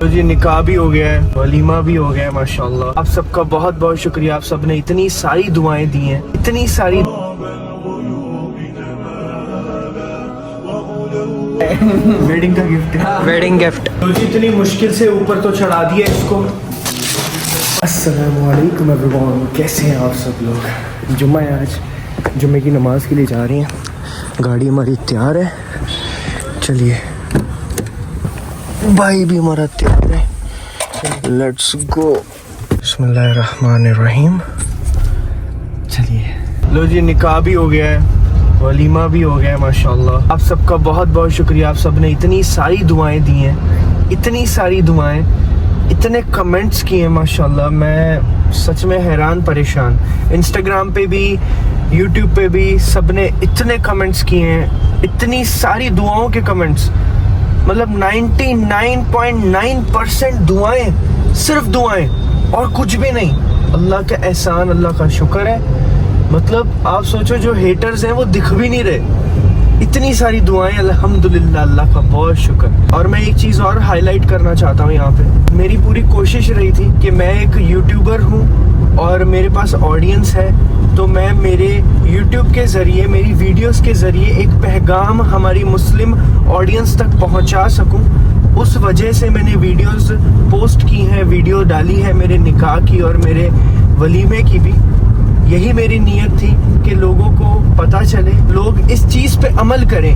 तो जी निकाह भी हो गया है, वलीमा भी हो गया है माशाल्लाह। आप सबका बहुत बहुत शुक्रिया, आप सबने इतनी सारी दुआएं दी हैं, इतनी सारी वेडिंग का गिफ्ट है, वेडिंग गिफ्ट। तो जी इतनी मुश्किल से ऊपर तो चढ़ा दिया इसको। अस्सलामु अलैकुम एवरीवन, कैसे हैं आप सब लोग। जुम्मा है आज, जुम्मे की नमाज के लिए जा रहे हैं। गाड़ी हमारी तैयार है, चलिए भाई भी हमारा तैयार है, लेट्स गो। बिस्मिल्लाहिर्रहमानिर्रहीम। चलिए लो जी निकाह भी हो गया है, वलीमा भी हो गया है माशाल्लाह। आप सबका बहुत बहुत शुक्रिया, आप सबने इतनी सारी दुआएं दी हैं, इतनी सारी दुआएं, इतने कमेंट्स किए हैं माशाल्लाह। मैं सच में हैरान परेशान। इंस्टाग्राम पे भी, यूट्यूब पे भी सबने इतने कमेंट्स किए हैं, इतनी सारी दुआओं के कमेंट्स, मतलब 99.9% दुआएं, सिर्फ दुआएं और कुछ भी नहीं। अल्लाह का एहसान, अल्लाह का शुक्र है। मतलब आप सोचो जो हेटर्स हैं वो दिख भी नहीं रहे, इतनी सारी दुआएं, अल्हम्दुलिल्लाह, अल्लाह का बहुत शुक्र। और मैं एक चीज़ और हाईलाइट करना चाहता हूँ यहाँ पे। मेरी पूरी कोशिश रही थी कि मैं एक यूट्यूबर हूँ और मेरे पास ऑडियंस है, तो मैं मेरे यूट्यूब के ज़रिए, मेरी वीडियोस के ज़रिए एक पैगाम हमारी मुस्लिम ऑडियंस तक पहुँचा सकूँ। उस वजह से मैंने वीडियोस पोस्ट की हैं, वीडियो डाली है मेरे निकाह की और मेरे वलीमे की भी। यही मेरी नीयत थी कि लोगों को पता चले, लोग इस चीज़ पे अमल करें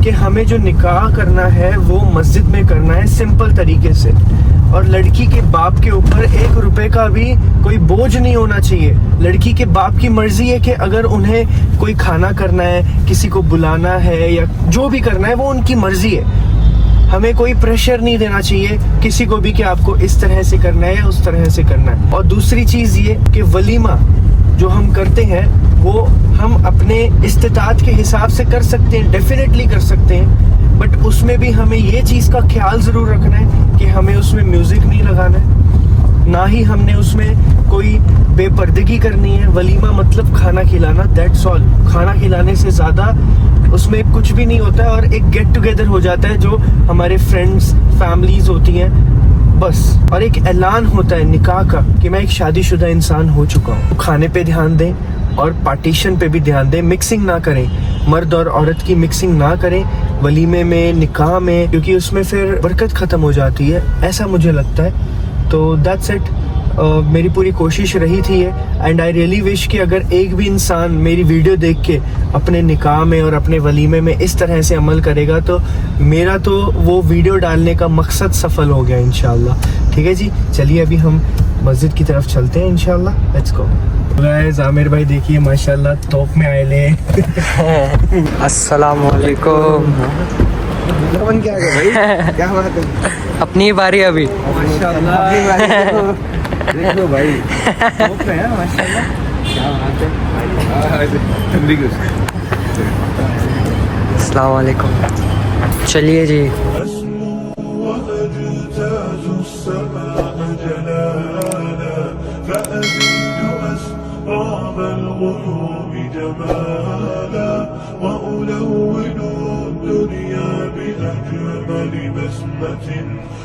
कि हमें जो निकाह करना है वो मस्जिद में करना है, सिंपल तरीके से। और लड़की के बाप के ऊपर 1 रुपए का भी कोई बोझ नहीं होना चाहिए। लड़की के बाप की मर्जी है कि अगर उन्हें कोई खाना करना है, किसी को बुलाना है या जो भी करना है, वो उनकी मर्जी है। हमें कोई प्रेशर नहीं देना चाहिए किसी को भी कि आपको इस तरह से करना है या उस तरह से करना है। और दूसरी चीज़ ये कि वलीमा जो हम करते हैं वो हम अपने इस्तिताअत के हिसाब से कर सकते हैं, डेफिनेटली कर सकते हैं, बट उसमें भी हमें ये चीज़ का ख्याल ज़रूर रखना है कि हमें उसमें म्यूज़िक नहीं लगाना है, ना ही हमने उसमें कोई बेपर्दगी करनी है। वलीमा मतलब खाना खिलाना, दैट्स ऑल। खाना खिलाने से ज़्यादा उसमें कुछ भी नहीं होता है, और एक गेट टुगेदर हो जाता है जो हमारे फ्रेंड्स, फैमिलीज़ होती हैं, बस। और एक ऐलान होता है निकाह का कि मैं एक शादीशुदा इंसान हो चुका हूँ। खाने पे ध्यान दें और पार्टीशन पे भी ध्यान दें, मिक्सिंग ना करें, मर्द और औरत की मिक्सिंग ना करें वलीमे में, निकाह में, क्योंकि उसमें फिर बरकत ख़त्म हो जाती है, ऐसा मुझे लगता है। तो दैट्स इट। मेरी पूरी कोशिश रही थी ये, एंड आई रियली विश कि अगर एक भी इंसान मेरी वीडियो देख के अपने निकाह में और अपने वलीमे में इस तरह से अमल करेगा तो मेरा तो वो वीडियो डालने का मकसद सफल हो गया इंशाल्लाह। ठीक है जी, चलिए अभी हम मस्जिद की तरफ चलते हैं इंशाल्लाह। Let's go. गाइस, आमिर भाई देखिए माशाल्लाह तोप में आए ले। अस्सलाम वालेकुम। क्या है भाई, क्या बात है। अपनी बारी अभी। माशाल्लाह अपनी बारी देख लो भाई, तोप में है माशाल्लाह, क्या बात है। अस्सलाम वालेकुम। चलिए जी।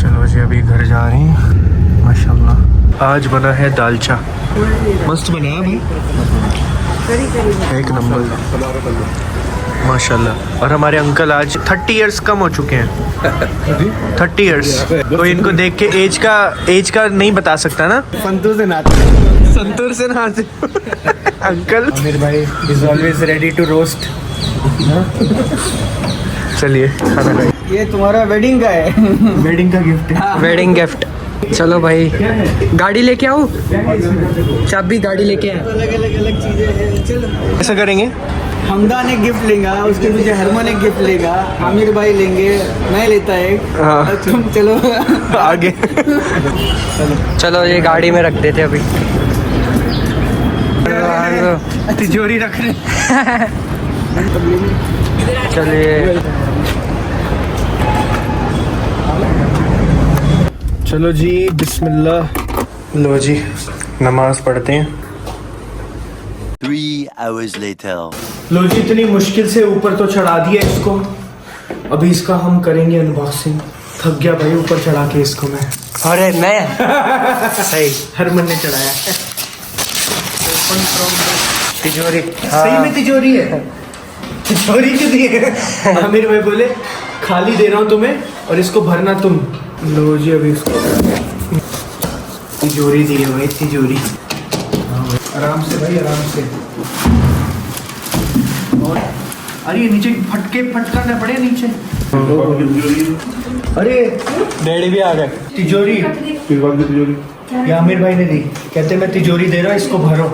चलो जी अभी घर जा रहे हैं माशाल्लाह। आज बना है दालचा, मस्त बना है भाई, एक नंबर माशाल्लाह। और हमारे अंकल आज 30 इयर्स कम हो चुके हैं, 30 इयर्स। तो इनको देख के एज का नहीं बता सकता ना। संतूर से नाते अंकल। आमिर भाई is always ready to roast. चलिए खाना खाइए। ये तुम्हारा वेडिंग का है। वेडिंग का गिफ्ट है। Wedding gift. चलो भाई, गाड़ी लेके आओ, चाबी गाड़ी लेके आए। अलग अलग चीजें हैं, चलो। ऐसा करेंगे, हमदान एक गिफ्ट लेगा, उसके पीछे हरमन एक गिफ्ट लेगा, आमिर भाई लेंगे, मैं लेता एक, हाँ। तुम चलो आगे। चलो ये गाड़ी में रख देते अभी। तिजोरी रख रहे। चलिए चलो जी बिस्मिल्लाह। लो जी नमाज पढ़ते हैं। 3 hours later. लो जी इतनी मुश्किल से ऊपर तो चढ़ा दिया इसको, अभी इसका हम करेंगे अनबॉक्सिंग। थक गया भाई ऊपर चढ़ा के इसको मैं। अरे मैं सही हरमन ने चढ़ाया है। तिजोरी सही में तिजोरी है। तिजोरी क्यों दी है? आमिर भाई बोले खाली दे रहा हूँ तुम्हें और इसको भरना तुम। लो जी अभी इसको तिजोरी दी है भाई, तिजोरी। आराम से भाई आराम से। और अरे ये नीचे फटकारना पड़े नीचे। अरे डैडी भी आ गए। तिजोरी ये आमिर भाई ने दी, कहते मैं तिजोरी दे रहा हूँ इसको भरो।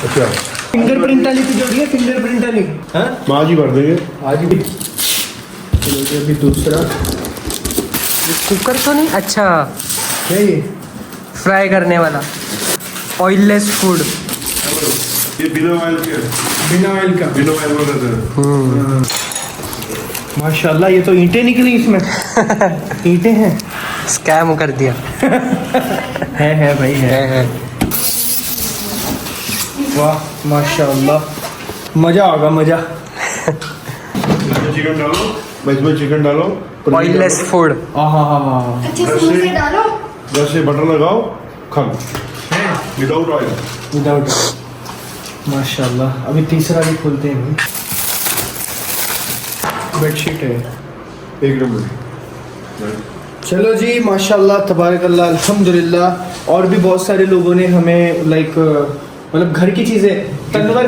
अच्छा फिंगरप्रिंट वाली तिजोरी है, फिंगरप्रिंट वाली। हाँ आज ही भर देंगे। आज भी। चलो जी अभी दूसरा। कुकर तो नहीं, अच्छा क्या ये? फ्राई करने वाला ऑयललेस फूड। ये बिना ऑयल के, बिना ऑयल का। बिना ऑयल में रहता है। माशाल्लाह ये तो ईंटें निकली इसमें। ईंटें हैं। स्कैम कर दिया। है भाई है। वाह माशाल्लाह मजा होगा मजा। चिकन डालो, इसमें चिकन डालो, ऑयललेस फूड। हाँ अच्छे से मुंह से डालो। जैसे बटर लगाओ, खाओ विदाउट ऑयल। विदाउट। माशाल्लाह अभी तीसरा भी खोलते हैं भाई। बेडशीट है। एक नंबर। चलो जी माशाल्लाह तबारकल्लाह अल्हम्दुलिल्लाह। और भी बहुत सारे लोगों ने हमें लाइक मतलब घर की चीज़ें, तनवर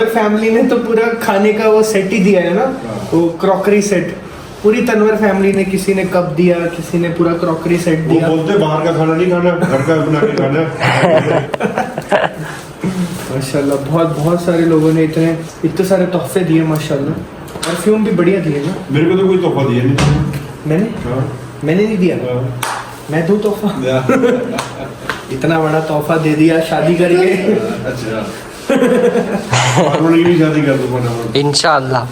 फैमिली ने तो पूरा खाने का वो सेट ही दिया है ना, वो क्रॉकरी सेट। पूरी तनवर फैमिली ने, किसी ने कप दिया, किसी ने पूरा क्रॉकरी सेट वो दिया। बोलते बाहर का खाना नहीं खाना, घर का बना के खाना। माशाल्लाह बहुत सारे लोगों ने इतने सारे तोहफे दिए माशाल्लाह। परफ्यूम भी बढ़िया दिए ना। मेरे को तो कोई तोहफा दिया नहीं। मैंने नहीं दिया। मैं दूँ तोहफा? इतना बड़ा तोहफा दे दिया शादी करके। अच्छा नहीं शादी कर दूंगा इंशाअल्लाह।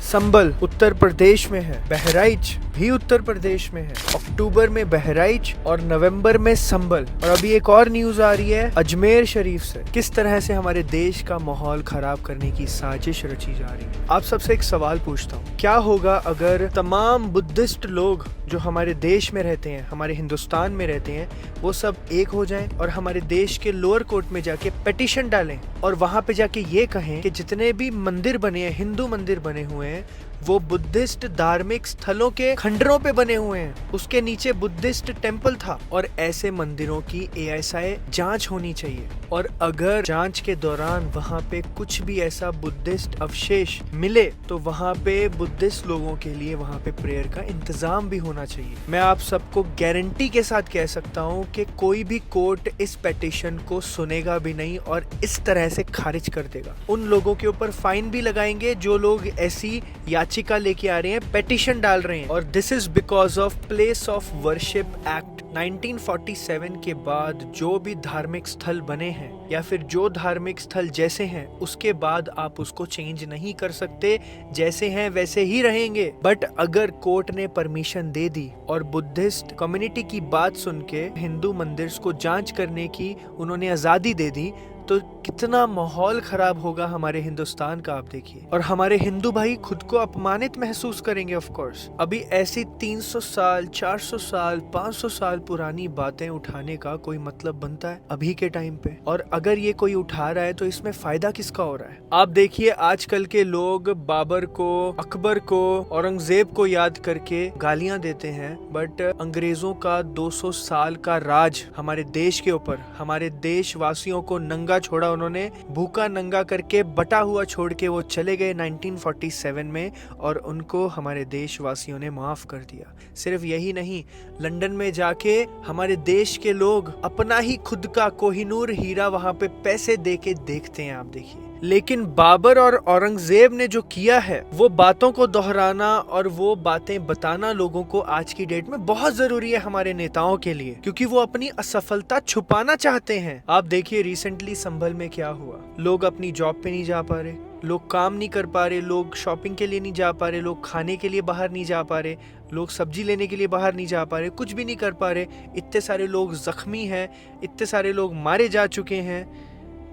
संबल उत्तर प्रदेश में है, बहराइच भी उत्तर प्रदेश में है। अक्टूबर में बहराइच और नवंबर में संबल। और अभी एक और न्यूज आ रही है अजमेर शरीफ से। किस तरह से हमारे देश का माहौल खराब करने की साजिश रची जा रही है। आप सबसे एक सवाल पूछता हूँ, क्या होगा अगर तमाम बुद्धिस्ट लोग जो हमारे देश में रहते हैं, हमारे हिंदुस्तान में रहते हैं, वो सब एक हो जाएं और हमारे देश के लोअर कोर्ट में जाके पिटीशन डालें और वहां पे जाके ये कहें कि जितने भी मंदिर बने हैं, हिंदू मंदिर बने हुए हैं, वो बुद्धिस्ट धार्मिक स्थलों के खंडरों पे बने हुए हैं, उसके नीचे बुद्धिस्ट टेम्पल था। और ऐसे मंदिरों की ASI जांच होनी चाहिए। और अगर जांच के दौरान वहां पे कुछ भी ऐसा बुद्धिस्ट अवशेष मिले तो वहां पे बुद्धिस्ट लोगों के लिए वहां पे प्रेयर का इंतजाम भी होना चाहिए। मैं आप सबको गारंटी के साथ कह सकता हूं कि कोई भी कोर्ट इस पिटीशन को सुनेगा भी नहीं और इस तरह से खारिज कर देगा। उन लोगों के ऊपर फाइन भी लगाएंगे जो लोग ऐसी याचिका लेके आ रहे हैं, पिटीशन डाल रहे हैं। और this is because of place of worship act 1947 के बाद जो भी धार्मिक स्थल बने हैं या फिर जो धार्मिक स्थल जैसे हैं, उसके बाद आप उसको चेंज नहीं कर सकते। जैसे हैं वैसे ही रहेंगे। बट अगर कोर्ट ने परमिशन दे दी और बुद्धिस्ट कम्युनिटी की बात सुन के हिंदू मंदिर को जांच करने की उन्होंने आजादी दे दी, तो कितना माहौल खराब होगा हमारे हिंदुस्तान का, आप देखिए। और हमारे हिंदू भाई खुद को अपमानित महसूस करेंगे ऑफ कोर्स। अभी ऐसी 300 साल 400 साल 500 साल पुरानी बातें उठाने का कोई मतलब बनता है अभी के टाइम पे? और अगर ये कोई उठा रहा है तो इसमें फायदा किसका हो रहा है? आप देखिए आजकल के लोग बाबर को, अकबर को, औरंगजेब को याद करके गालियां देते हैं, बट अंग्रेजों का 200 साल का राज हमारे देश के ऊपर, हमारे देशवासियों को नंगा छोड़ा, उन्होंने भूखा नंगा करके बटा हुआ छोड़ के वो चले गए 1947 में, और उनको हमारे देशवासियों ने माफ कर दिया। सिर्फ यही नहीं, लंदन में जाके हमारे देश के लोग अपना ही खुद का कोहिनूर हीरा वहां पे पैसे दे के देखते हैं। आप देखिए लेकिन बाबर और औरंगजेब ने जो किया है वो बातों को दोहराना और वो बातें बताना लोगों को आज की डेट में बहुत जरूरी है हमारे नेताओं के लिए, क्योंकि वो अपनी असफलता छुपाना चाहते हैं। आप देखिए रिसेंटली संभल में क्या हुआ, लोग अपनी जॉब पे नहीं जा पा रहे, लोग काम नहीं कर पा रहे, लोग शॉपिंग के लिए नहीं जा पा रहे, लोग खाने के लिए बाहर नहीं जा पा रहे, लोग सब्जी लेने के लिए बाहर नहीं जा पा रहे, कुछ भी नहीं कर पा रहे। इतने सारे लोग जख्मी हैं, इतने सारे लोग मारे जा चुके हैं।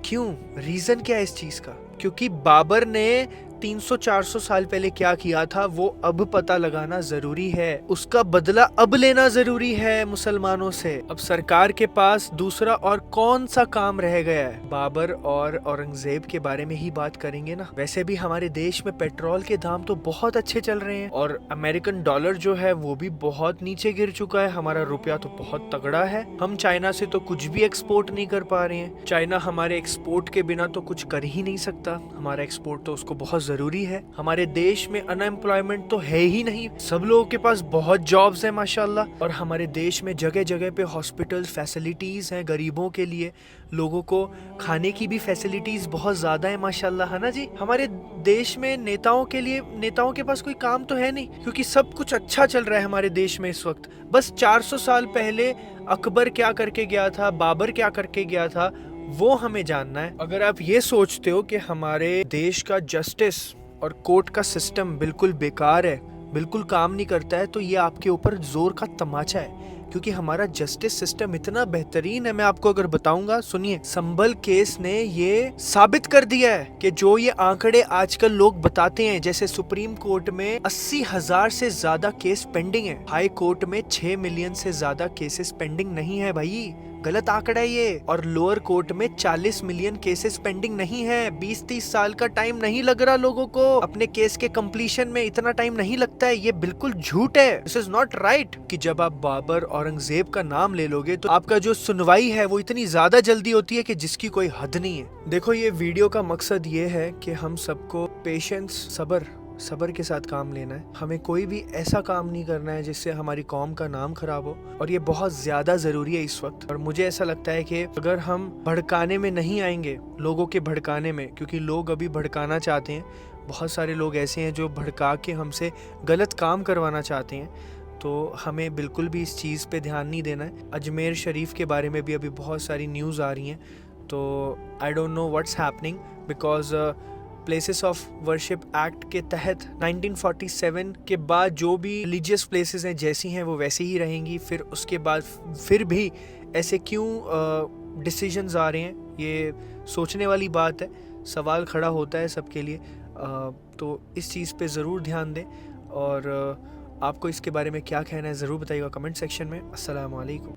क्यों? रीजन क्या है इस चीज का? क्योंकि बाबर ने 300-400 साल पहले क्या किया था वो अब पता लगाना जरूरी है, उसका बदला अब लेना जरूरी है मुसलमानों से। अब सरकार के पास दूसरा और कौन सा काम रह गया है? बाबर और औरंगजेब के बारे में ही बात करेंगे ना। वैसे भी हमारे देश में पेट्रोल के दाम तो बहुत अच्छे चल रहे हैं और अमेरिकन डॉलर जो है वो भी बहुत नीचे गिर चुका है, हमारा रुपया तो बहुत तगड़ा है। हम चाइना से तो कुछ भी एक्सपोर्ट नहीं कर पा रहे हैं, चाइना हमारे एक्सपोर्ट के बिना तो कुछ कर ही नहीं सकता, हमारा एक्सपोर्ट तो उसको बहुत जरूरी है। हमारे देश में अनएम्प्लॉयमेंट तो है ही नहीं, सब लोगों के पास बहुत जॉब्स हैं माशाल्लाह, और हमारे देश में जगह जगह पे हॉस्पिटल फैसिलिटीज हैं गरीबों के लिए, लोगों को खाने की भी फैसिलिटीज बहुत ज्यादा है माशाल्लाह, है ना जी। हमारे देश में नेताओं के पास कोई काम तो है नहीं, क्योंकि सब कुछ अच्छा चल रहा है हमारे देश में इस वक्त। बस 400 साल पहले अकबर क्या करके गया था, बाबर क्या करके गया था, वो हमें जानना है। अगर आप ये सोचते हो कि हमारे देश का जस्टिस और कोर्ट का सिस्टम बिल्कुल बेकार है, बिल्कुल काम नहीं करता है, तो ये आपके ऊपर जोर का तमाचा है, क्योंकि हमारा जस्टिस सिस्टम इतना बेहतरीन है। मैं आपको अगर बताऊंगा, सुनिए, संभल केस ने ये साबित कर दिया है कि जो ये आंकड़े आजकल लोग बताते हैं, जैसे सुप्रीम कोर्ट में 80,000 से ज्यादा केस पेंडिंग है, हाई कोर्ट में 6 मिलियन से ज्यादा केसेस पेंडिंग नहीं है भाई, गलत आंकड़ा है ये। और लोअर कोर्ट में 40 मिलियन केसेस पेंडिंग नहीं है। 20-30 साल का टाइम नहीं लग रहा लोगों को अपने केस के कंप्लीशन में, इतना टाइम नहीं लगता है, ये बिल्कुल झूठ है, दिस इज नॉट राइट। कि जब आप बाबर औरंगजेब का नाम ले लोगे तो आपका जो सुनवाई है वो इतनी ज्यादा जल्दी होती है कि जिसकी कोई हद नहीं है। देखो, ये वीडियो का मकसद ये है कि हम सबको पेशेंस, सबर के साथ काम लेना है। हमें कोई भी ऐसा काम नहीं करना है जिससे हमारी कौम का नाम खराब हो, और ये बहुत ज्यादा जरूरी है इस वक्त। और मुझे ऐसा लगता है कि अगर हम भड़काने में नहीं आएंगे, लोगों के भड़काने में, क्योंकि लोग अभी भड़काना चाहते हैं, बहुत सारे लोग ऐसे हैं जो भड़का के हमसे गलत काम करवाना चाहते हैं, तो हमें बिल्कुल भी इस चीज़ पे ध्यान नहीं देना है। अजमेर शरीफ के बारे में भी अभी बहुत सारी न्यूज़ आ रही हैं, तो I don't know what's happening, because places of worship act के तहत 1947 के बाद जो भी रिलीजियस प्लेसेस हैं जैसी हैं वो वैसी ही रहेंगी। फिर उसके बाद फिर भी ऐसे क्यों डिसीजंस आ रहे हैं, ये सोचने वाली बात है, सवाल खड़ा होता है सबके लिए। तो इस चीज़ पे ज़रूर ध्यान दें, और आपको इसके बारे में क्या कहना है ज़रूर बताइएगा कमेंट सेक्शन में। अस्सलाम वालेकुम।